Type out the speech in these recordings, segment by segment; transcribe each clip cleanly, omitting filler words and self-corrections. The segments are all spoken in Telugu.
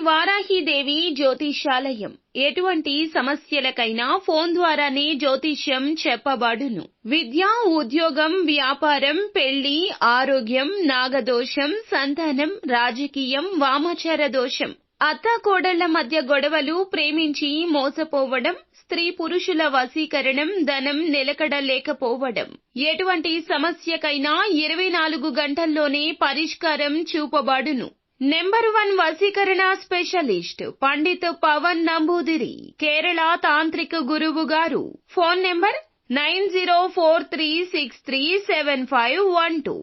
వారాహిదేవి జ్యోతిష్యాలయం ఎటువంటి సమస్యలకైనా ఫోన్ ద్వారానే జ్యోతిష్యం చెప్పబడును. విద్య, ఉద్యోగం, వ్యాపారం, పెళ్లి, ఆరోగ్యం, నాగదోషం, సంతానం, రాజకీయం, వామాచార దోషం, అత్తాకోడళ్ల మధ్య గొడవలు, ప్రేమించి మోసపోవడం, స్త్రీ పురుషుల వశీకరణం, ధనం నిలకడ లేకపోవడం, ఎటువంటి సమస్యకైనా 24 గంటల్లోనే పరిష్కారం చూపబడును. నెంబర్ 1 వశీకరణ స్పెషలిస్ట్ పండిత్ పవన్ నంబూదిరి, కేరళ తాంత్రిక గురువు గారు. Phone number 9043637512.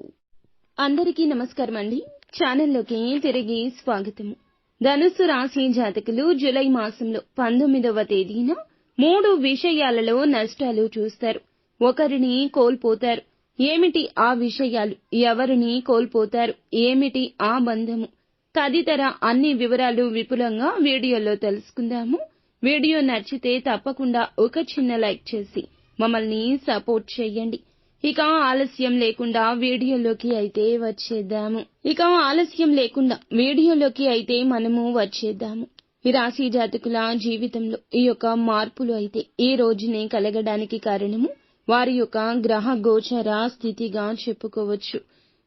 అందరికీ నమస్కారం అండి. ఛానల్లోకి తిరిగి స్వాగతము. ధనుస్సు రాశి జాతకులు జూలై మాసంలో 19వ తేదీన 3 విషయాలలో నష్టాలు చూస్తారు. ఒకరిని కోల్పోతారు. ఏమిటి ఆ విషయాలు? ఎవరిని కోల్పోతారు? ఏమిటి ఆ బంధము? తదితర అన్ని వివరాలు విపులంగా వీడియోలో తెలుసుకుందాము. వీడియో నచ్చితే తప్పకుండా ఒక చిన్న లైక్ చేసి మమ్మల్ని సపోర్ట్ చేయండి. ఇక ఆలస్యం లేకుండా వీడియోలోకి అయితే మనము వచ్చేద్దాము. ఈ రాశి జాతకుల జీవితంలో ఈ యొక్క మార్పులు అయితే ఈ రోజునే కలగడానికి కారణము వారి యొక్క గ్రహ గోచర స్థితిగా చెప్పుకోవచ్చు.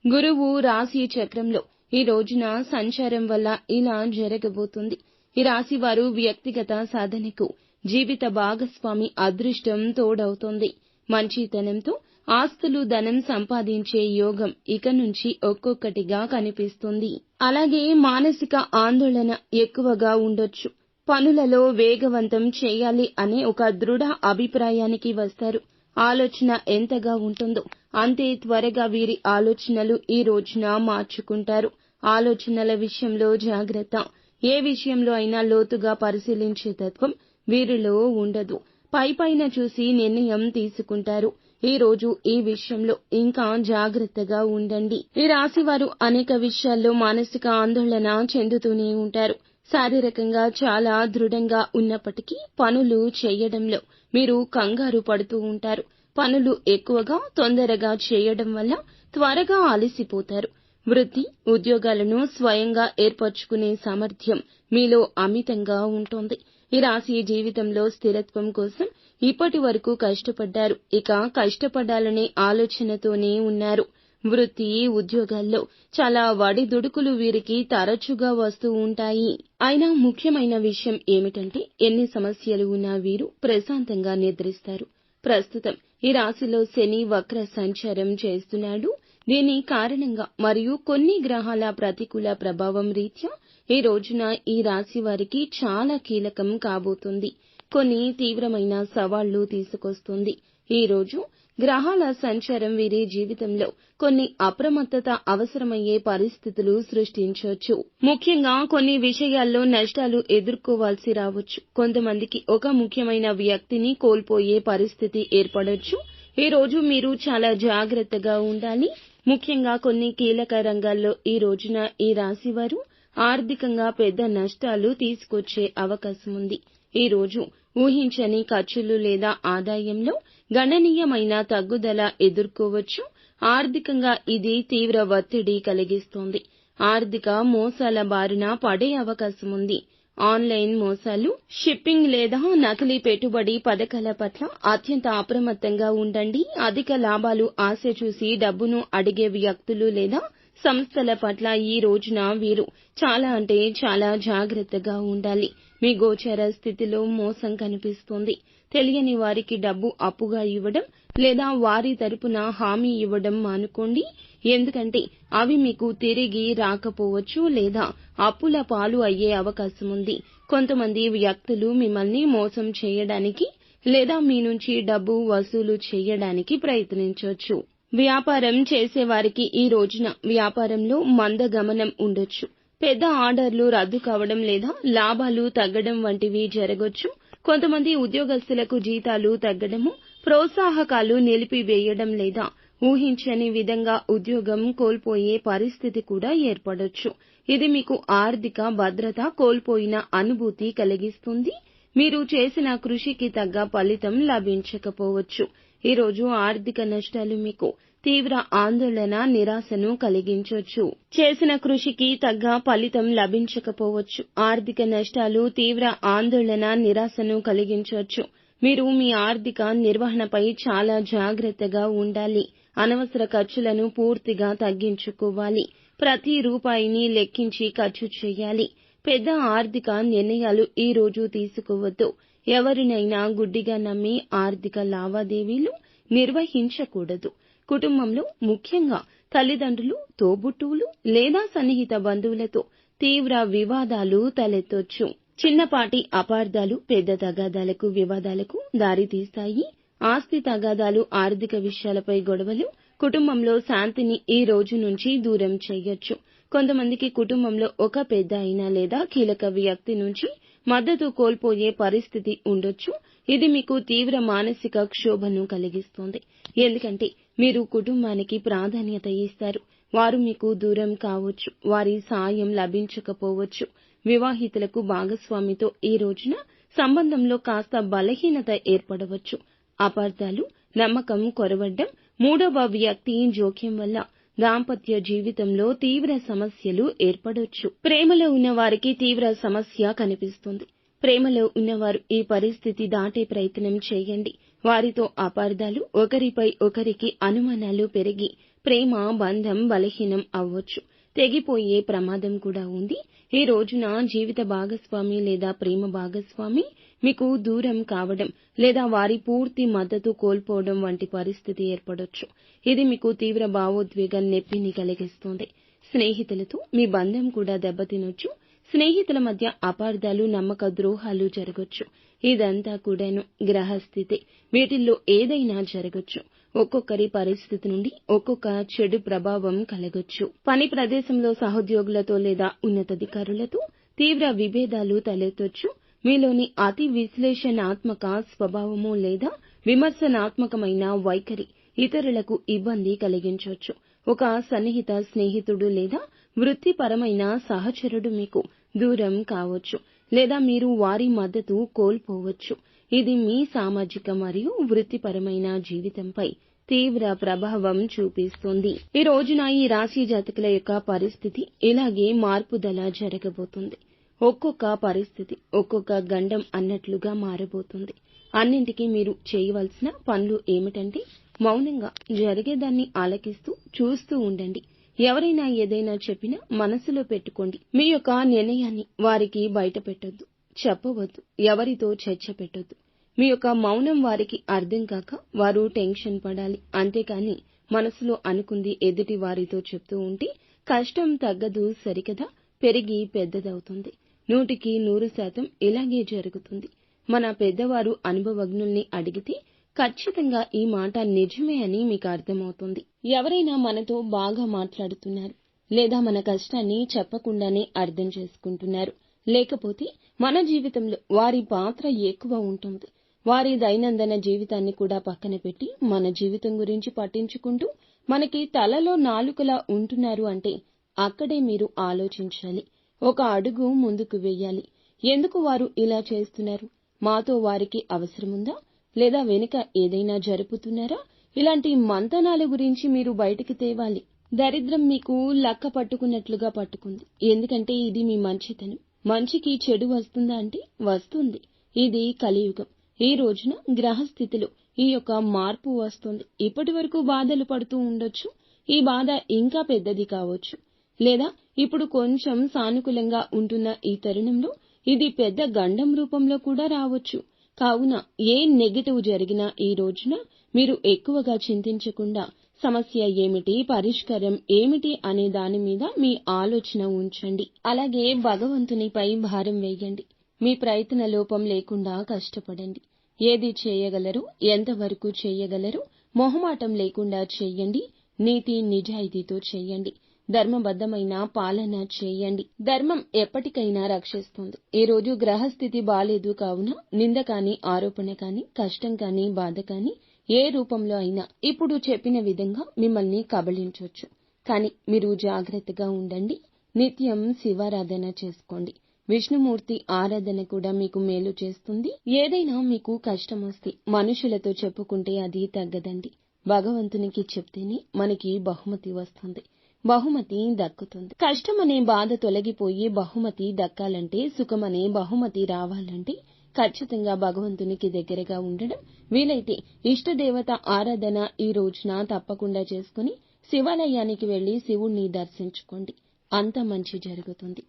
గురువు రాశి చక్రంలో ఈ రోజున సంచారం వల్ల ఇలా జరగబోతుంది. ఈ రాశి వారు వ్యక్తిగత సాధనకు జీవిత భాగస్వామి అదృష్టం తోడవుతుంది. మంచితనంతో ఆస్తులు, ధనం సంపాదించే యోగం ఇక నుంచి ఒక్కొక్కటిగా కనిపిస్తుంది. అలాగే మానసిక ఆందోళన ఎక్కువగా ఉండొచ్చు. పనులలో వేగవంతం చేయాలి అనే ఒక దృఢ అభిప్రాయానికి వస్తారు. ఆలోచన ఎంతగా ఉంటుందో అంతే త్వరగా వీరి ఆలోచనలు ఈ రోజున మార్చుకుంటారు. ఆలోచనల విషయంలో జాగ్రత్త. ఏ విషయంలో అయినా లోతుగా పరిశీలించే తత్వం వీరిలో ఉండదు. పైపైన చూసి నిర్ణయం తీసుకుంటారు. ఈ రోజు ఈ విషయంలో ఇంకా జాగ్రత్తగా ఉండండి. ఈ రాశి వారు అనేక విషయాల్లో మానసిక ఆందోళన చెందుతూనే ఉంటారు. శారీరకంగా చాలా దృఢంగా ఉన్నప్పటికీ పనులు చేయడంలో మీరు కంగారు పడుతూ ఉంటారు. పనులు ఎక్కువగా తొందరగా చేయడం వల్ల త్వరగా అలసిపోతారు. వృత్తి, ఉద్యోగాలను స్వయంగా ఏర్పరచుకునే సామర్థ్యం మీలో అమితంగా ఉంటుంది. ఈ రాశి జీవితంలో స్థిరత్వం కోసం ఇప్పటి వరకు కష్టపడ్డారు. ఇక కష్టపడాలనే ఆలోచనతోనే ఉన్నారు. వృత్తి, ఉద్యోగాల్లో చాలా ఒడిదుడుకులు వీరికి తరచుగా వస్తూ ఉంటాయి. అయినా ముఖ్యమైన విషయం ఏమిటంటే ఎన్ని సమస్యలు ఉన్నా వీరు ప్రశాంతంగా నిద్రిస్తారు. ప్రస్తుతం ఈ రాశిలో శని వక్ర సంచారం చేస్తున్నాడు. దీని కారణంగా మరియు కొన్ని గ్రహాల ప్రతికూల ప్రభావం రీత్యా ఈ రోజున ఈ రాశి వారికి చాలా కీలకం కాబోతుంది. కొన్ని తీవ్రమైన సవాళ్లు తీసుకొస్తుంది. ఈ రోజు గ్రహాల సంచారం వీరి జీవితంలో కొన్ని అప్రమత్తత అవసరమయ్యే పరిస్థితులు సృష్టించవచ్చు. ముఖ్యంగా కొన్ని విషయాల్లో నష్టాలు ఎదుర్కోవాల్సి రావచ్చు. కొంతమందికి ఒక ముఖ్యమైన వ్యక్తిని కోల్పోయే పరిస్థితి ఏర్పడొచ్చు. ఈ రోజు మీరు చాలా జాగ్రత్తగా ఉండాలి. ముఖ్యంగా కొన్ని కీలక రంగాల్లో ఈ రోజున ఈ రాశి వారు ఆర్థికంగా పెద్ద నష్టాలు తీసుకొచ్చే అవకాశం ఉంది. ఈ రోజు ఊహించని ఖర్చులు లేదా ఆదాయంలో గణనీయమైన తగ్గుదల ఎదుర్కోవచ్చు. ఆర్థికంగా ఇది తీవ్ర ఒత్తిడి కలిగిస్తోంది. ఆర్థిక మోసాల బారిన పడే అవకాశం ఉంది. ఆన్లైన్ మోసాలు, షిప్పింగ్ లేదా నకిలీ పెట్టుబడి పథకాల పట్ల అత్యంత అప్రమత్తంగా ఉండండి. అధిక లాభాలు ఆశ చూసి డబ్బును అడిగే వ్యక్తులు లేదా సంస్థల పట్ల ఈ రోజున వీరు చాలా జాగ్రత్తగా ఉండాలి. మీ గోచర స్థితిలో మోసం కనిపిస్తోంది. తెలియని వారికి డబ్బు అప్పుగా ఇవ్వడం లేదా వారి తరపున హామీ ఇవ్వడం మానుకోండి. ఎందుకంటే అవి మీకు తిరిగి రాకపోవచ్చు లేదా అప్పుల పాలు అయ్యే అవకాశం ఉంది. కొంతమంది వ్యక్తులు మిమ్మల్ని మోసం చేయడానికి లేదా మీ నుంచి డబ్బు వసూలు చేయడానికి ప్రయత్నించొచ్చు. వ్యాపారం చేసేవారికి ఈ రోజున వ్యాపారంలో మందగమనం ఉండొచ్చు. పెద్ద ఆర్డర్లు రద్దు కావడం లేదా లాభాలు తగ్గడం వంటివి జరగొచ్చు. కొంతమంది ఉద్యోగస్తులకు జీతాలు తగ్గడము, ప్రోత్సాహకాలు నిలిపివేయడం లేదా ఊహించని విధంగా ఉద్యోగం కోల్పోయే పరిస్థితి కూడా ఏర్పడొచ్చు. ఇది మీకు ఆర్థిక భద్రత కోల్పోయిన అనుభూతి కలిగిస్తుంది. మీరు చేసిన కృషికి తగ్గ ఫలితం లభించకపోవచ్చు. ఈ రోజు ఆర్థిక నష్టాలు మీకు తీవ్ర ఆందోళన, నిరాశను కలిగించొచ్చు. చేసిన కృషికి తగ్గ ఫలితం లభించకపోవచ్చు. ఆర్థిక నష్టాలు తీవ్ర ఆందోళన, నిరాశను కలిగించొచ్చు. మీరు మీ ఆర్థిక నిర్వహణపై చాలా జాగ్రత్తగా ఉండాలి. అనవసర ఖర్చులను పూర్తిగా తగ్గించుకోవాలి. ప్రతి రూపాయిని లెక్కించి ఖర్చు చేయాలి. పెద్ద ఆర్థిక నిర్ణయాలు ఈ రోజు తీసుకోవద్దు. ఎవరినైనా గుడ్డిగా నమ్మి ఆర్థిక లావాదేవీలు నిర్వహించకూడదు. కుటుంబంలో ముఖ్యంగా తల్లిదండ్రులు, తోబుట్టువులు లేదా సన్నిహిత బంధువులతో తీవ్ర వివాదాలు తలెత్తొచ్చు. చిన్నపాటి అపార్థాలు పెద్ద తగాదాలకు, వివాదాలకు దారితీస్తాయి. ఆస్తి తగాదాలు, ఆర్థిక విషయాలపై గొడవలు కుటుంబంలో శాంతిని ఈ రోజు నుంచి దూరం చేయొచ్చు. కొంతమందికి కుటుంబంలో ఒక పెద్ద అయిన లేదా కీలక వ్యక్తి నుంచి మద్దతు కోల్పోయే పరిస్థితి ఉండొచ్చు. ఇది మీకు తీవ్ర మానసిక క్షోభను కలిగిస్తుంది. ఎందుకంటే మీరు కుటుంబానికి ప్రాధాన్యత ఇస్తారు. వారు మీకు దూరం కావచ్చు. వారి సాయం లభించకపోవచ్చు. వివాహితులకు భాగస్వామితో ఈ రోజున సంబంధంలో కాస్త బలహీనత ఏర్పడవచ్చు. అపార్థాలు, నమ్మకం కొరవడ్డం, మూడవ వ్యక్తి జోక్యం వల్ల దాంపత్య జీవితంలో తీవ్ర సమస్యలు ఏర్పడొచ్చు. ప్రేమలో ఉన్నవారికి తీవ్ర సమస్య కనిపిస్తుంది. ప్రేమలో ఉన్నవారు ఈ పరిస్థితి దాటే ప్రయత్నం చేయండి. వారితో అపార్థాలు, ఒకరిపై ఒకరికి అనుమానాలు పెరిగి ప్రేమ బంధం బలహీనం అవ్వొచ్చు. తెగిపోయే ప్రమాదం కూడా ఉంది. ఈ రోజున జీవిత భాగస్వామి లేదా ప్రేమ భాగస్వామి మీకు దూరం కావడం లేదా వారి పూర్తి మద్దతు కోల్పోవడం వంటి పరిస్థితి ఏర్పడొచ్చు. ఇది మీకు తీవ్ర భావోద్వేగం, నొప్పిని కలిగిస్తుంది. స్నేహితులతో మీ బంధం కూడా దెబ్బతినొచ్చు. స్నేహితుల మధ్య అపార్థాలు, నమ్మక ద్రోహాలు జరగొచ్చు. ఇదంతా కూడాను గ్రహస్థితి. వీటిల్లో ఏదైనా జరగొచ్చు. ఒక్కొక్కరి పరిస్థితి నుండి ఒక్కొక్క చెడు ప్రభావం కలగొచ్చు. పని ప్రదేశంలో సహోద్యోగులతో లేదా ఉన్నతాధికారులతో తీవ్ర విభేదాలు తలెత్తొచ్చు. మీలోని అతి విశ్లేషణాత్మక స్వభావము లేదా విమర్శనాత్మకమైన వైఖరి ఇతరులకు ఇబ్బంది కలిగించొచ్చు. ఒక సన్నిహిత స్నేహితుడు లేదా వృత్తిపరమైన సహచరుడు మీకు దూరం కావచ్చు లేదా మీరు వారి మద్దతు కోల్పోవచ్చు. ఇది మీ సామాజిక మరియు వృత్తిపరమైన జీవితంపై తీవ్ర ప్రభావం చూపిస్తుంది. ఈ రోజున ఈ రాశి జాతకుల యొక్క పరిస్థితి ఇలాగే మార్పుదల జరగబోతుంది. ఒక్కొక్క పరిస్థితి ఒక్కొక్క గండం అన్నట్లుగా మారబోతుంది. అన్నింటికీ మీరు చేయవలసిన పనులు ఏమిటంటే మౌనంగా జరిగేదాన్ని ఆలకిస్తూ చూస్తూ ఉండండి. ఎవరైనా ఏదైనా చెప్పినా మనసులో పెట్టుకోండి. మీ యొక్క నిర్ణయాన్ని వారికి బయట పెట్టొద్దు, చెప్పవద్దు, ఎవరితో చర్చ పెట్టొద్దు. మీ యొక్క మౌనం వారికి అర్థం కాక వారు టెన్షన్ పడాలి. అంతేకాని మనసులో అనుకుంది ఎదుటి వారితో చెప్తూ ఉంటే కష్టం తగ్గదు సరికదా, పెరిగి పెద్దదవుతుంది. 100% ఇలాగే జరుగుతుంది. మన పెద్దవారు అనుభవజ్ఞుల్ని అడిగితే ఖచ్చితంగా ఈ మాట నిజమే అని మీకు అర్థమవుతుంది. ఎవరైనా మనతో బాగా మాట్లాడుతున్నారు లేదా మన కష్టాన్ని చెప్పకుండానే అర్థం చేసుకుంటున్నారు, లేకపోతే మన జీవితంలో వారి పాత్ర ఎక్కువ ఉంటుంది. వారి దైనందిన జీవితాన్ని కూడా పక్కన పెట్టి మన జీవితం గురించి పట్టించుకుంటూ మనకి తలలో నాలుకలా ఉంటున్నారు అంటే అక్కడే మీరు ఆలోచించాలి. ఒక అడుగు ముందుకు వెయ్యాలి. ఎందుకు వారు ఇలా చేస్తున్నారు? మాతో వారికి అవసరముందా లేదా వెనుక ఏదైనా జరుపుతున్నారా? ఇలాంటి మంతనాల గురించి మీరు బయటికి తేవాలి. దరిద్రం మీకు లక్క పట్టుకున్నట్లుగా పట్టుకుంది. ఎందుకంటే ఇది మీ మంచితనం. మంచికి చెడు వస్తుందా అంటే వస్తుంది. ఇది కలియుగం. ఈ రోజున గ్రహస్థితిలో ఈ యొక్క మార్పు వస్తుంది. ఇప్పటి వరకు బాధలు పడుతూ ఉండొచ్చు. ఈ బాధ ఇంకా పెద్దది కావచ్చు. లేదా ఇప్పుడు కొంచెం సానుకూలంగా ఉంటున్న ఈ తరుణంలో ఇది పెద్ద గండం రూపంలో కూడా రావచ్చు. కావున ఏ నెగటివ్ జరిగినా ఈ రోజున మీరు ఎక్కువగా చింతించకుండా సమస్య ఏమిటి, పరిష్కారం ఏమిటి అనే దాని మీద మీ ఆలోచన ఉంచండి. అలాగే భగవంతునిపై భారం వేయండి. మీ ప్రయత్న లోపం లేకుండా కష్టపడండి. ఏది చేయగలరు, ఎంతవరకు చేయగలరు, మొహమాటం లేకుండా చేయండి. నీతి నిజాయితీతో చేయండి. ధర్మబద్ధమైన పాలన చేయండి. ధర్మం ఎప్పటికైనా రక్షిస్తుంది. ఈ రోజు గ్రహస్థితి బాలేదు కావున నింద కాని, ఆరోపణ కాని, కష్టం కాని, బాధ కాని ఏ రూపంలో అయినా ఇప్పుడు చెప్పిన విధంగా మిమ్మల్ని కబళించొచ్చు. కానీ మీరు జాగ్రత్తగా ఉండండి. నిత్యం శివారాధన చేసుకోండి. విష్ణుమూర్తి ఆరాధన కూడా మీకు మేలు చేస్తుంది. ఏదైనా మీకు కష్టం వస్తే మనుషులతో చెప్పుకుంటే అది తగ్గదండి. భగవంతునికి చెప్తేనే మనకి బహుమతి వస్తుంది, బహుమతి దక్కుతుంది. కష్టమనే బాధ తొలగిపోయి బహుమతి దక్కాలంటే, సుఖమనే బహుమతి రావాలంటే ఖచ్చితంగా భగవంతునికి దగ్గరగా ఉండడం, వీలైతే ఇష్టదేవత ఆరాధన ఈ రోజున తప్పకుండా చేసుకుని శివాలయానికి వెళ్లి శివుణ్ణి దర్శించుకోండి. అంత మంచి జరుగుతుంది.